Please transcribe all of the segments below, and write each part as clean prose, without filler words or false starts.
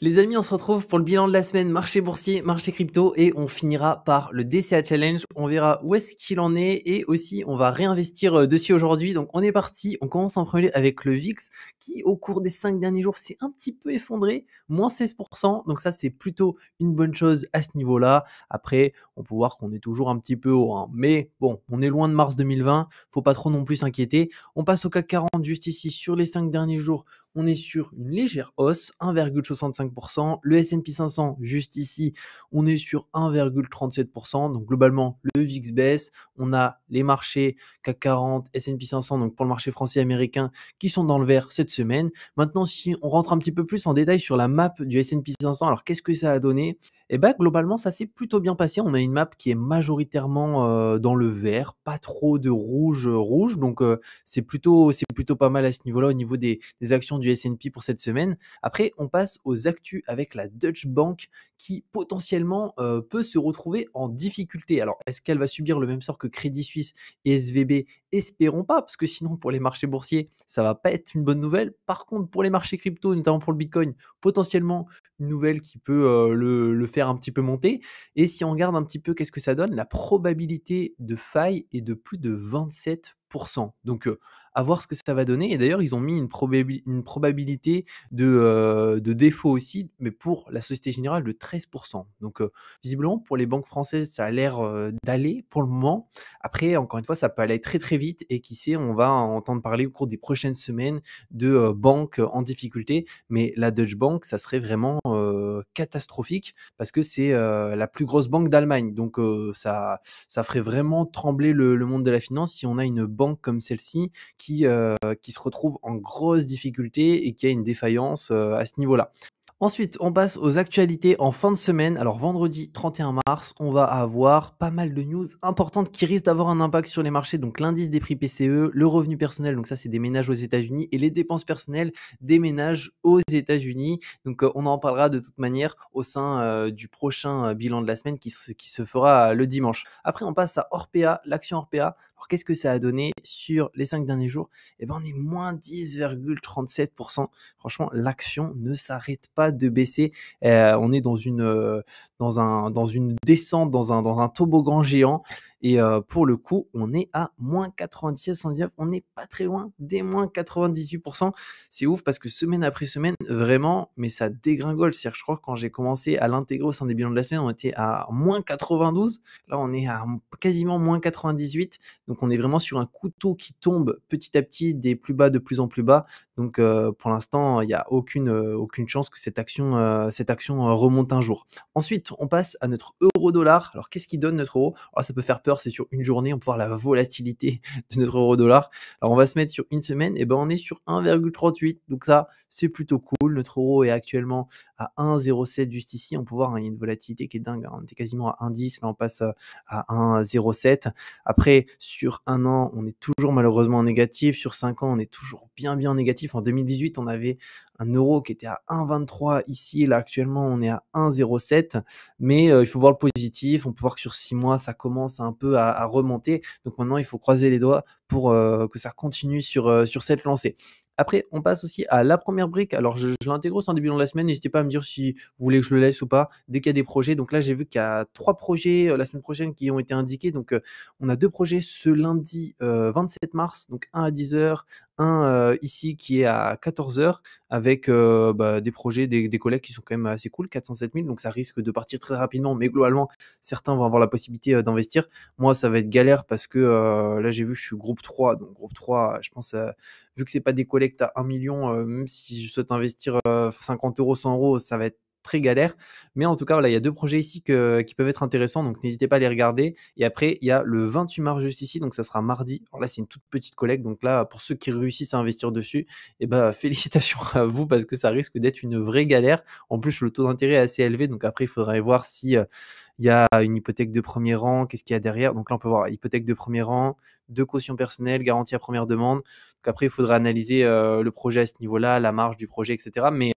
Les amis, on se retrouve pour le bilan de la semaine marché boursier, marché crypto et on finira par le DCA Challenge. On verra où est-ce qu'il en est et aussi on va réinvestir dessus aujourd'hui. Donc on est parti, on commence en premier avec le VIX qui au cours des 5 derniers jours s'est un petit peu effondré, moins 16%. Donc ça c'est plutôt une bonne chose à ce niveau-là. Après, on peut voir qu'on est toujours un petit peu haut, hein. Mais bon, on est loin de mars 2020, faut pas trop non plus s'inquiéter. On passe au CAC 40 juste ici sur les 5 derniers jours. On est sur une légère hausse, 1,65%. Le S&P 500, juste ici, on est sur 1,37%. Donc globalement, le VIX baisse. On a les marchés CAC 40, S&P 500, donc pour le marché français et américain, qui sont dans le vert cette semaine. Maintenant, si on rentre un petit peu plus en détail sur la map du S&P 500, alors qu'est-ce que ça a donné? Eh ben, globalement, ça s'est plutôt bien passé. On a une map qui est majoritairement dans le vert, pas trop de rouge. Donc, c'est plutôt pas mal à ce niveau-là, au niveau des actions du S&P pour cette semaine. Après, on passe aux actus avec la Deutsche Bank qui potentiellement peut se retrouver en difficulté. Alors, est-ce qu'elle va subir le même sort que Crédit Suisse et SVB? Espérons pas, parce que sinon, pour les marchés boursiers, ça va pas être une bonne nouvelle. Par contre, pour les marchés crypto, notamment pour le Bitcoin, potentiellement une nouvelle qui peut le faire un petit peu monter. Et si on regarde un petit peu qu'est-ce que ça donne, la probabilité de faille est de plus de 27%. Donc, à voir ce que ça va donner. Et d'ailleurs, ils ont mis une probabilité de défaut aussi, mais pour la Société Générale de 13%. Donc, visiblement, pour les banques françaises, ça a l'air d'aller pour le moment. Après, encore une fois, ça peut aller très très vite et qui sait, on va entendre parler au cours des prochaines semaines de banques en difficulté. Mais la Deutsche Bank, ça serait vraiment catastrophique parce que c'est la plus grosse banque d'Allemagne. Donc, ça ferait vraiment trembler le monde de la finance si on a une banque comme celle-ci qui se retrouve en grosse difficulté et qui a une défaillance à ce niveau-là. Ensuite, on passe aux actualités en fin de semaine. Alors vendredi 31 mars, on va avoir pas mal de news importantes qui risquent d'avoir un impact sur les marchés. Donc l'indice des prix PCE, le revenu personnel, donc ça c'est des ménages aux États-Unis, et les dépenses personnelles des ménages aux États-Unis. Donc on en parlera de toute manière au sein du prochain bilan de la semaine qui se fera le dimanche. Après, on passe à Orpea, l'action Orpea. Alors qu'est-ce que ça a donné sur les 5 derniers jours? Eh ben on est moins 10,37%. Franchement, l'action ne s'arrête pas de baisser. On est dans une descente, dans un toboggan géant. Et pour le coup, on est à moins 97,79. On n'est pas très loin des moins 98%. C'est ouf parce que semaine après semaine, vraiment, mais ça dégringole. C'est-à-dire que je crois que quand j'ai commencé à l'intégrer au sein des bilans de la semaine, on était à moins 92. Là, on est à quasiment moins 98. Donc, on est vraiment sur un couteau qui tombe petit à petit des plus bas de plus en plus bas. Donc, pour l'instant, il n'y a aucune chance que cette action remonte un jour. Ensuite, on passe à notre euro-dollar. Alors, qu'est-ce qui donne notre euro? Alors, ça peut faire peur, c'est sur une journée, on peut voir la volatilité de notre euro-dollar. Alors, on va se mettre sur une semaine, et ben on est sur 1,38. Donc ça, c'est plutôt cool. Notre euro est actuellement à 1,07 juste ici. On peut voir, hein, il y a une volatilité qui est dingue, hein. On était quasiment à 1,10, là on passe à 1,07. Après, sur un an, on est toujours malheureusement en négatif. Sur 5 ans, on est toujours bien en négatif. En 2018, on avait un euro qui était à 1,23 ici. Là, actuellement, on est à 1,07. Mais il faut voir le positif. On peut voir que sur 6 mois, ça commence un peu à remonter. Donc maintenant, il faut croiser les doigts pour que ça continue sur cette lancée. Après, on passe aussi à la première brique. Alors, je l'intègre au sein du bilan de la semaine. N'hésitez pas à me dire si vous voulez que je le laisse ou pas, dès qu'il y a des projets. Donc là, j'ai vu qu'il y a 3 projets la semaine prochaine qui ont été indiqués. Donc, on a 2 projets ce lundi 27 mars, donc un à 10h, un ici qui est à 14h, avec des projets, des collègues qui sont quand même assez cool, 407 000. Donc, ça risque de partir très rapidement. Mais globalement, certains vont avoir la possibilité d'investir. Moi, ça va être galère parce que là, j'ai vu, je suis groupe 3. Donc, groupe 3, je pense, vu que c'est pas des collectes à 1 million, même si je souhaite investir 50 euros, 100 euros, ça va être très galère. Mais en tout cas, voilà, il y a 2 projets ici qui peuvent être intéressants. Donc, n'hésitez pas à les regarder. Et après, il y a le 28 mars juste ici. Donc, ça sera mardi. Alors là, c'est une toute petite collecte. Donc là, pour ceux qui réussissent à investir dessus, eh ben, félicitations à vous parce que ça risque d'être une vraie galère. En plus, le taux d'intérêt est assez élevé. Donc après, il faudrait voir si il y a une hypothèque de premier rang, qu'est-ce qu'il y a derrière. Donc là, on peut voir hypothèque de premier rang, 2 cautions personnelles, garantie à première demande. Donc après, il faudra analyser le projet à ce niveau-là, la marge du projet, etc. Mais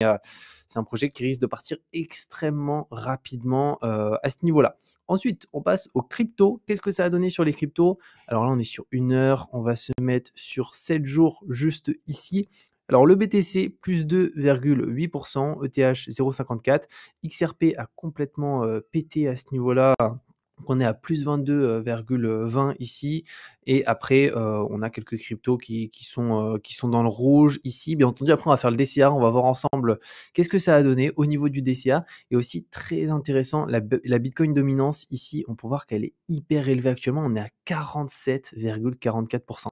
c'est un projet qui risque de partir extrêmement rapidement à ce niveau-là. Ensuite, on passe aux cryptos. Qu'est-ce que ça a donné sur les cryptos? Alors là, on est sur 1 heure. On va se mettre sur 7 jours juste ici. Alors le BTC plus 2,8%, ETH 0,54, XRP a complètement pété à ce niveau-là. Donc on est à plus 22,20 ici et après, on a quelques cryptos qui sont dans le rouge ici. Bien entendu, après on va faire le DCA, on va voir ensemble qu'est-ce que ça a donné au niveau du DCA et aussi très intéressant, la Bitcoin dominance ici, on peut voir qu'elle est hyper élevée actuellement, on est à 47,44%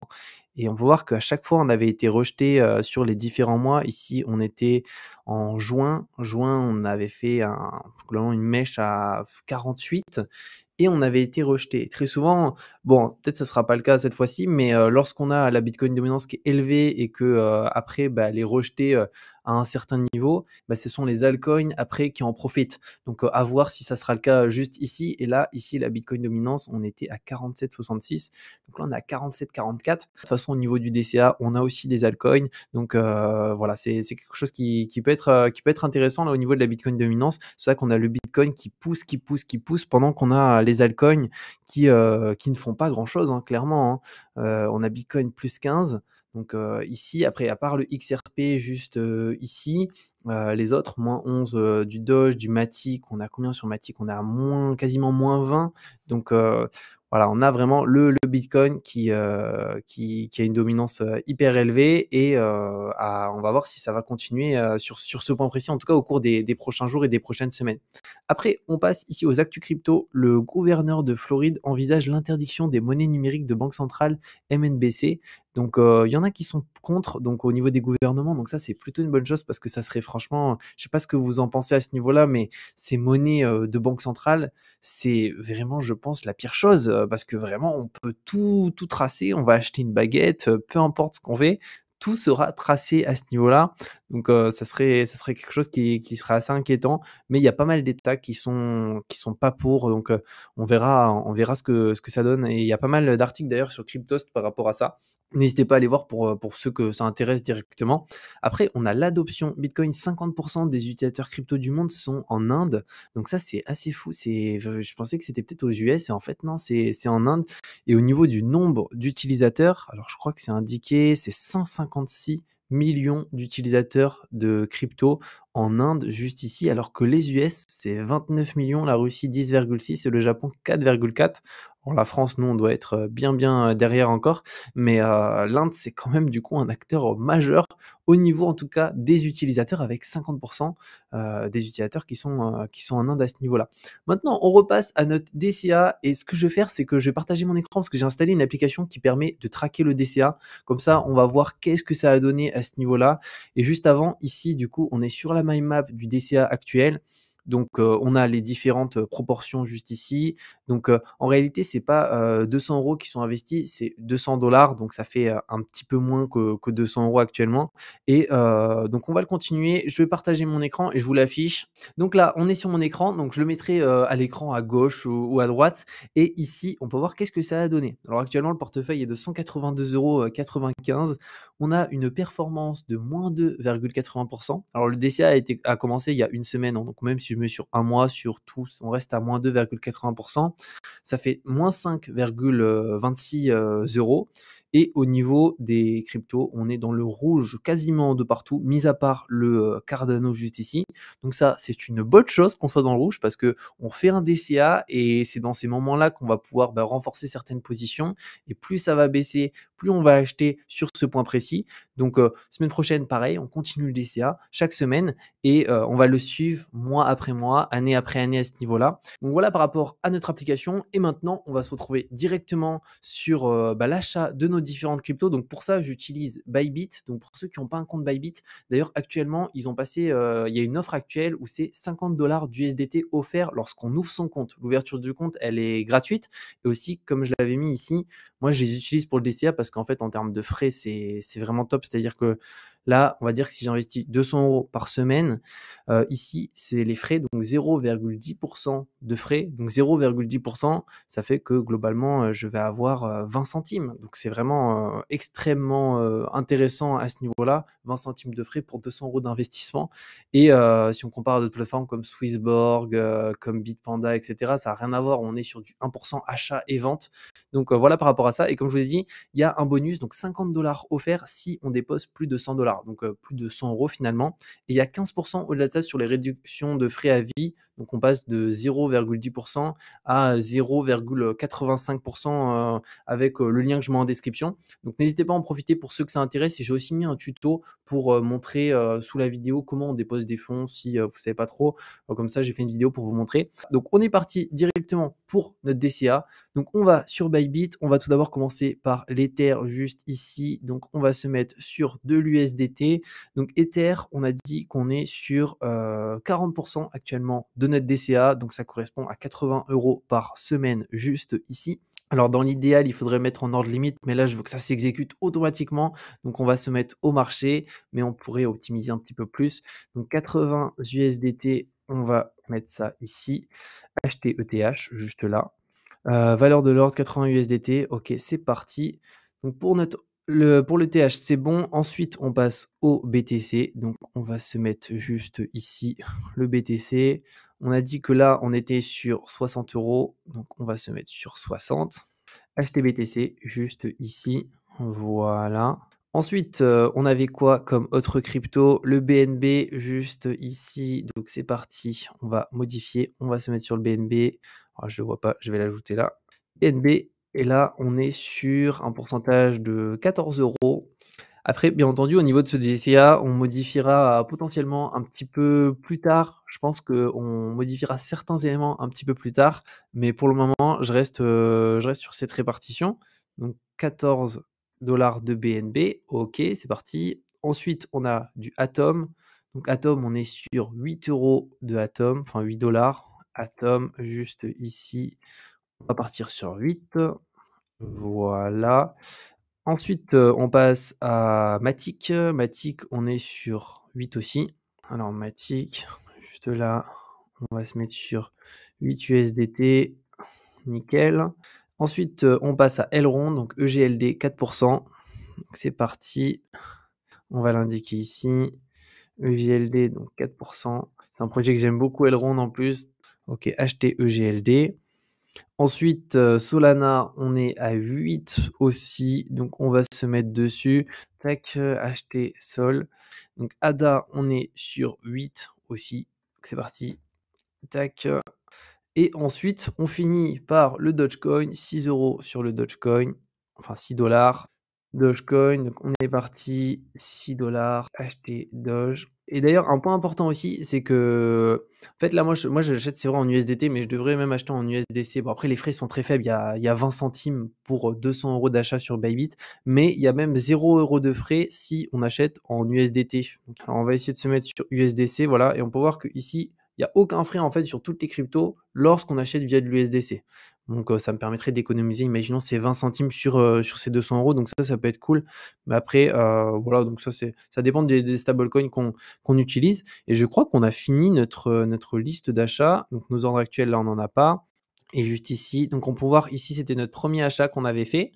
et on peut voir qu'à chaque fois on avait été rejeté, sur les différents mois. Ici, on était en juin, on avait fait globalement une mèche à 48 et on avait été rejeté. Très souvent, bon, peut-être ça sera pas le cas cette fois-ci, mais lorsqu'on a la Bitcoin dominance qui est élevée et que après, bah, elle est rejetée à un certain niveau, bah, ce sont les altcoins après qui en profitent. Donc à voir si ça sera le cas juste ici. Et là, ici, la Bitcoin dominance, on était à 47,66. Donc là, on est à 47,44. De toute façon, au niveau du DCA, on a aussi des altcoins. Donc voilà, c'est quelque chose qui peut être intéressant là au niveau de la Bitcoin dominance. C'est pour ça qu'on a le Bitcoin qui pousse pendant qu'on a les altcoins qui ne font pas grand-chose, hein, clairement. Hein. On a Bitcoin plus 15. Donc ici, après, à part le XRP juste ici, les autres, moins 11 du Doge, du Matic, on a combien sur Matic? On est à quasiment moins 20. Donc voilà, on a vraiment le Bitcoin qui a une dominance hyper élevée et on va voir si ça va continuer sur ce point précis, en tout cas au cours des prochains jours et des prochaines semaines. Après, on passe ici aux actus crypto. Le gouverneur de Floride envisage l'interdiction des monnaies numériques de banque centrale MNBC. Donc, il y en a qui sont contre, donc au niveau des gouvernements. Donc ça, c'est plutôt une bonne chose parce que ça serait franchement, je sais pas ce que vous en pensez à ce niveau-là, mais ces monnaies de banque centrale, c'est vraiment, je pense, la pire chose parce que vraiment, on peut tout tracer. On va acheter une baguette, peu importe ce qu'on fait, tout sera tracé à ce niveau-là. Donc, ça serait quelque chose qui serait assez inquiétant. Mais il y a pas mal d'États qui sont pas pour. Donc, on verra ce que ça donne. Et il y a pas mal d'articles d'ailleurs sur Cryptost par rapport à ça. N'hésitez pas à aller voir pour ceux que ça intéresse directement. Après, on a l'adoption Bitcoin. 50% des utilisateurs crypto du monde sont en Inde. Donc ça, c'est assez fou. Je pensais que c'était peut-être aux US et en fait, non, c'est en Inde. Et au niveau du nombre d'utilisateurs, alors je crois que c'est indiqué, c'est 156 millions d'utilisateurs de crypto en Inde juste ici, alors que les US, c'est 29 millions, la Russie 10,6 et le Japon 4,4. Bon, la France, nous, on doit être bien derrière encore, mais l'Inde, c'est quand même du coup un acteur majeur au niveau en tout cas des utilisateurs avec 50% des utilisateurs qui sont en Inde à ce niveau-là. Maintenant, on repasse à notre DCA et ce que je vais faire, c'est que je vais partager mon écran parce que j'ai installé une application qui permet de traquer le DCA. Comme ça, on va voir qu'est-ce que ça a donné à ce niveau-là. Et juste avant, ici, du coup, on est sur la mind map du DCA actuel. Donc, on a les différentes proportions juste ici. Donc, en réalité, c'est pas 200 € qui sont investis, c'est 200 $. Donc, ça fait un petit peu moins que 200 € actuellement. Et donc, on va le continuer. Je vais partager mon écran et je vous l'affiche. Donc là, on est sur mon écran. Donc, je le mettrai à l'écran à gauche ou à droite. Et ici, on peut voir qu'est-ce que ça a donné. Alors, actuellement, le portefeuille est de 182,95 €. On a une performance de moins 2,80%. Alors, le DCA a commencé il y a une semaine. Hein, donc, même si je mets sur un mois, sur tous, on reste à moins 2,80%. Ça fait moins 5,26 euros. Et au niveau des cryptos, on est dans le rouge quasiment de partout, mis à part le Cardano juste ici. Donc ça, c'est une bonne chose qu'on soit dans le rouge parce que on fait un DCA et c'est dans ces moments-là qu'on va pouvoir renforcer certaines positions. Et plus ça va baisser, plus on va acheter sur ce point précis. Donc semaine prochaine, pareil, on continue le DCA chaque semaine et on va le suivre mois après mois, année après année à ce niveau-là. Donc voilà par rapport à notre application. Et maintenant, on va se retrouver directement sur l'achat de nos différentes cryptos. Donc pour ça, j'utilise Bybit. Donc pour ceux qui n'ont pas un compte Bybit, d'ailleurs actuellement, ils ont passé, il y a une offre actuelle où c'est 50 $ d'USDT offert lorsqu'on ouvre son compte. L'ouverture du compte, elle est gratuite. Et aussi, comme je l'avais mis ici, moi je les utilise pour le DCA parce qu'en fait, en termes de frais, c'est vraiment top. C'est-à-dire que là, on va dire que si j'investis 200 € par semaine, ici, c'est les frais, donc 0,10% de frais. Donc 0,10%, ça fait que globalement, je vais avoir 20 centimes. Donc c'est vraiment extrêmement intéressant à ce niveau-là. 20 centimes de frais pour 200 € d'investissement. Et si on compare à d'autres plateformes comme Swissborg, comme Bitpanda, etc., ça n'a rien à voir. On est sur du 1% achat et vente. Donc voilà par rapport à ça. Et comme je vous ai dit, il y a un bonus, donc 50 $ offert si on dépose plus de 100 $. $, donc plus de 100 € finalement. Et il y a 15 au-delà de ça sur les réductions de frais à vie. Donc on passe de 0,10 à 0,85 avec le lien que je mets en description. Donc n'hésitez pas à en profiter pour ceux que ça intéresse. Et j'ai aussi mis un tuto pour montrer sous la vidéo comment on dépose des fonds si vous ne savez pas trop. Comme ça, j'ai fait une vidéo pour vous montrer. Donc on est parti directement pour notre DCA. Donc on va sur Bybit. On va tout d'abord commencer par l'Ether juste ici. Donc on va se mettre sur de l'USDT. Donc Ether, on a dit qu'on est sur 40% actuellement de notre DCA. Donc ça correspond à 80 € par semaine juste ici. Alors dans l'idéal, il faudrait mettre en ordre limite, mais là je veux que ça s'exécute automatiquement. Donc on va se mettre au marché, mais on pourrait optimiser un petit peu plus. Donc 80 USDT, on va mettre ça ici. Acheter ETH, juste là. Valeur de l'ordre 80 USDT. Ok, c'est parti. Donc pour le TH, c'est bon. Ensuite, on passe au BTC. Donc on va se mettre juste ici le BTC. On a dit que là, on était sur 60 €. Donc on va se mettre sur 60. Acheter BTC juste ici. Voilà. Ensuite, on avait quoi comme autre crypto? Le BNB juste ici. Donc c'est parti. On va modifier. On va se mettre sur le BNB. Alors, je ne le vois pas. Je vais l'ajouter là. BNB. Et là, on est sur un pourcentage de 14 €. Après, bien entendu, au niveau de ce DCA, on modifiera potentiellement un petit peu plus tard. Je pense qu'on modifiera certains éléments un petit peu plus tard. Mais pour le moment, je reste sur cette répartition. Donc 14 $ de BNB. Ok, c'est parti. Ensuite, on a du Atom. Donc Atom, on est sur 8 € de Atom, enfin 8 $. Atom, juste ici. On va partir sur 8. Voilà. Ensuite, on passe à Matic. Matic, on est sur 8 aussi. Alors Matic, juste là, on va se mettre sur 8 USDT. Nickel. Ensuite, on passe à Elrond, donc EGLD 4%. Donc c'est parti. On va l'indiquer ici. EGLD, donc 4%. C'est un projet que j'aime beaucoup, Elrond en plus. Ok, acheter EGLD. Ensuite, Solana, on est à 8 aussi, donc on va se mettre dessus. Tac, acheter Sol. Donc ADA, on est sur 8 aussi. C'est parti. Tac. Et ensuite, on finit par le Dogecoin, 6 € sur le Dogecoin, enfin 6 $. Dogecoin, donc on est parti, 6 $, acheter Doge. Et d'ailleurs, un point important aussi, c'est que, en fait, là, moi j'achète, c'est vrai, en USDT, mais je devrais même acheter en USDC. Bon, après, les frais sont très faibles. Il y a 20 centimes pour 200 € d'achat sur Bybit, mais il y a même 0 € de frais si on achète en USDT. Donc, alors, on va essayer de se mettre sur USDC, voilà, et on peut voir que ici, il n'y a aucun frais en fait sur toutes les cryptos lorsqu'on achète via de l'USDC. Donc ça me permettrait d'économiser, imaginons ces 20 centimes sur ces 200 €. Donc ça peut être cool. Mais après, voilà, donc ça dépend des stablecoins qu'on utilise. Et je crois qu'on a fini notre liste d'achat. Donc nos ordres actuels, là, on n'en a pas. Et juste ici, donc on peut voir ici, c'était notre premier achat qu'on avait fait.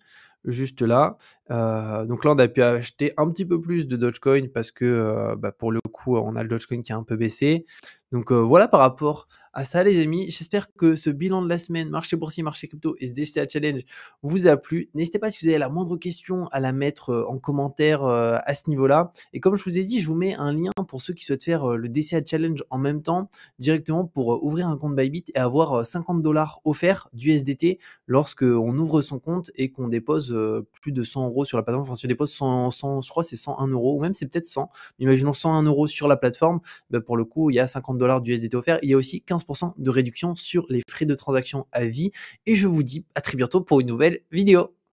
Juste là. Donc là, on a pu acheter un petit peu plus de Dogecoin parce que pour le coup, on a le Dogecoin qui a un peu baissé. Donc voilà par rapport à ça, les amis. J'espère que ce bilan de la semaine, marché boursier, marché crypto et ce DCA Challenge vous a plu. N'hésitez pas, si vous avez la moindre question, à la mettre en commentaire à ce niveau-là. Et comme je vous ai dit, je vous mets un lien pour ceux qui souhaitent faire le DCA Challenge en même temps, directement pour ouvrir un compte Bybit et avoir 50 $ offerts d'USDT lorsque on ouvre son compte et qu'on dépose plus de 100 € sur la plateforme. Enfin, si on dépose 100, je crois que c'est 101 €, ou même c'est peut-être 100. Imaginons 101 € sur la plateforme. Pour le coup, il y a 50 $ d'USDT offerts. Il y a aussi 15% de réduction sur les frais de transaction à vie. Et je vous dis à très bientôt pour une nouvelle vidéo.